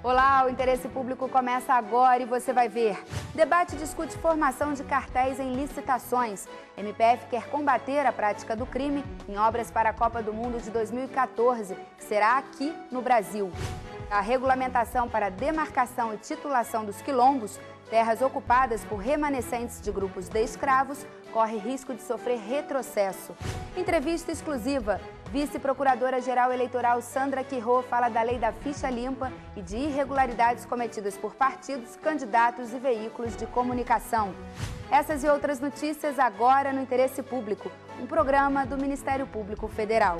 Olá, o Interesse Público começa agora e você vai ver. Debate discute formação de cartéis em licitações. MPF quer combater a prática do crime em obras para a Copa do Mundo de 2014, que será aqui no Brasil. A regulamentação para demarcação e titulação dos quilombos, terras ocupadas por remanescentes de grupos de escravos, corre risco de sofrer retrocesso. Entrevista exclusiva. Vice-procuradora-geral eleitoral Sandra Quirô fala da lei da ficha limpa e de irregularidades cometidas por partidos, candidatos e veículos de comunicação. Essas e outras notícias agora no Interesse Público, um programa do Ministério Público Federal.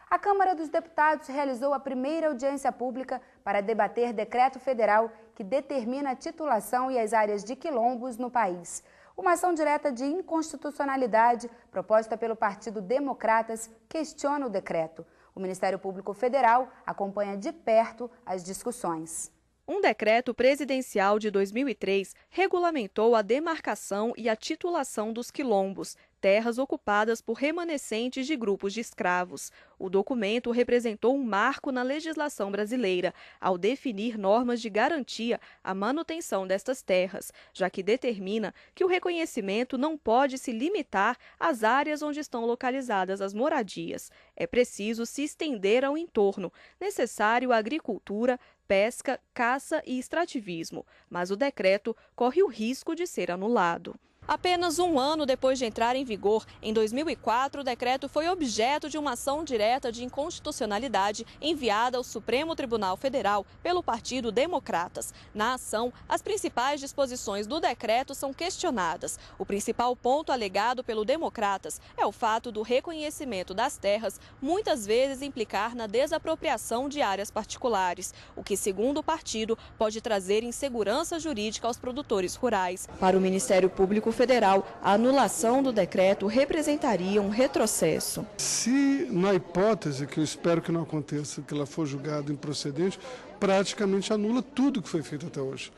A Câmara dos Deputados realizou a primeira audiência pública para debater decreto federal que determina a titulação e as áreas de quilombos no país. Uma ação direta de inconstitucionalidade proposta pelo Partido Democratas questiona o decreto. O Ministério Público Federal acompanha de perto as discussões. Um decreto presidencial de 2003 regulamentou a demarcação e a titulação dos quilombos, terras ocupadas por remanescentes de grupos de escravos. O documento representou um marco na legislação brasileira, ao definir normas de garantia à manutenção destas terras, já que determina que o reconhecimento não pode se limitar às áreas onde estão localizadas as moradias. É preciso se estender ao entorno, necessário a agricultura, pesca, caça e extrativismo, mas o decreto corre o risco de ser anulado. Apenas um ano depois de entrar em vigor, em 2004, o decreto foi objeto de uma ação direta de inconstitucionalidade enviada ao Supremo Tribunal Federal pelo Partido Democratas. Na ação, as principais disposições do decreto são questionadas. O principal ponto alegado pelo Democratas é o fato do reconhecimento das terras muitas vezes implicar na desapropriação de áreas particulares, o que, segundo o partido, pode trazer insegurança jurídica aos produtores rurais. Para o Ministério Público Federal, a anulação do decreto representaria um retrocesso. Se, na hipótese, que eu espero que não aconteça, que ela for julgada improcedente, praticamente anula tudo que foi feito até hoje.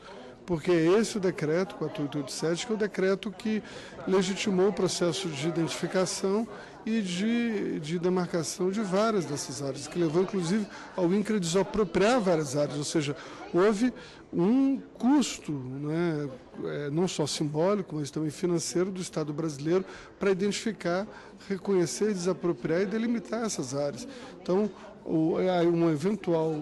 Porque esse é o decreto 4887, que é o decreto que legitimou o processo de identificação e de demarcação de várias dessas áreas, que levou inclusive ao INCRA desapropriar várias áreas, ou seja, houve um custo, né, não só simbólico, mas também financeiro do Estado brasileiro para identificar, reconhecer, desapropriar e delimitar essas áreas. Então, uma eventual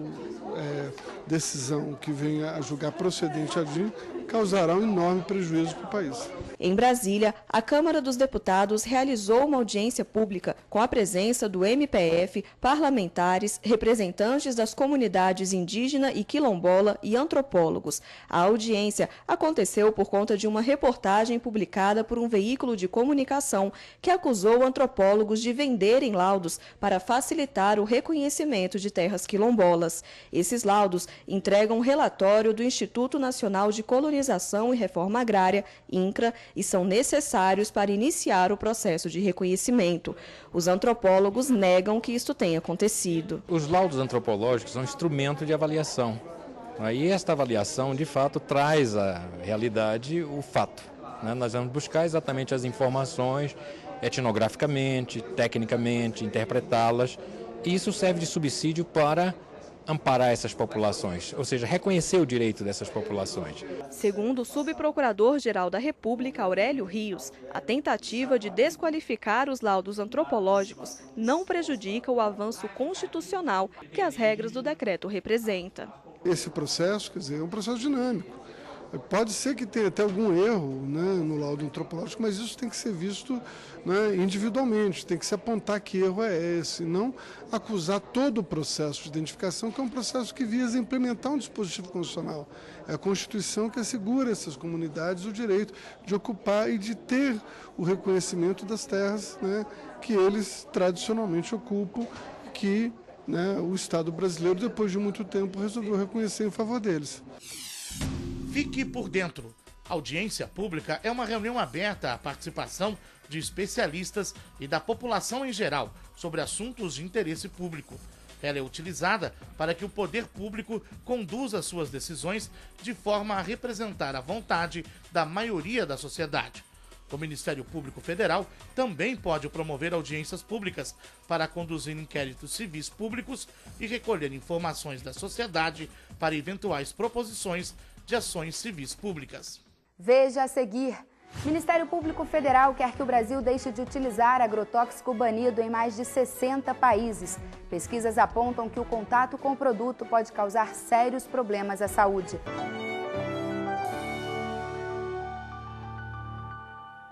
decisão que venha a julgar procedente a DIN causará um enorme prejuízo para o país. Em Brasília, a Câmara dos Deputados realizou uma audiência pública com a presença do MPF, parlamentares, representantes das comunidades indígena e quilombola e antropólogos. A audiência aconteceu por conta de uma reportagem publicada por um veículo de comunicação que acusou antropólogos de venderem laudos para facilitar o reconhecimento de terras quilombolas. Esses laudos entregam um relatório do Instituto Nacional de Colonização e Reforma Agrária, INCRA, e são necessários para iniciar o processo de reconhecimento. Os antropólogos negam que isto tenha acontecido. Os laudos antropológicos são um instrumento de avaliação. E esta avaliação, de fato, traz à realidade o fato. Nós vamos buscar exatamente as informações etnograficamente, tecnicamente, interpretá-las. E isso serve de subsídio para amparar essas populações, ou seja, reconhecer o direito dessas populações. Segundo o subprocurador-geral da República, Aurélio Rios, a tentativa de desqualificar os laudos antropológicos não prejudica o avanço constitucional que as regras do decreto representam. Esse processo, quer dizer, é um processo dinâmico. Pode ser que tenha até algum erro, né, no laudo antropológico, mas isso tem que ser visto, né, individualmente, tem que se apontar que erro é esse, não acusar todo o processo de identificação, que é um processo que visa implementar um dispositivo constitucional. É a Constituição que assegura a essas comunidades o direito de ocupar e de ter o reconhecimento das terras, né, que eles tradicionalmente ocupam, que, né, o Estado brasileiro, depois de muito tempo, resolveu reconhecer em favor deles. Fique por dentro. Audiência pública é uma reunião aberta à participação de especialistas e da população em geral sobre assuntos de interesse público. Ela é utilizada para que o poder público conduza suas decisões de forma a representar a vontade da maioria da sociedade. O Ministério Público Federal também pode promover audiências públicas para conduzir inquéritos civis públicos e recolher informações da sociedade para eventuais proposições de ações civis públicas. Veja a seguir. Ministério Público Federal quer que o Brasil deixe de utilizar agrotóxico banido em mais de 60 países. Pesquisas apontam que o contato com o produto pode causar sérios problemas à saúde.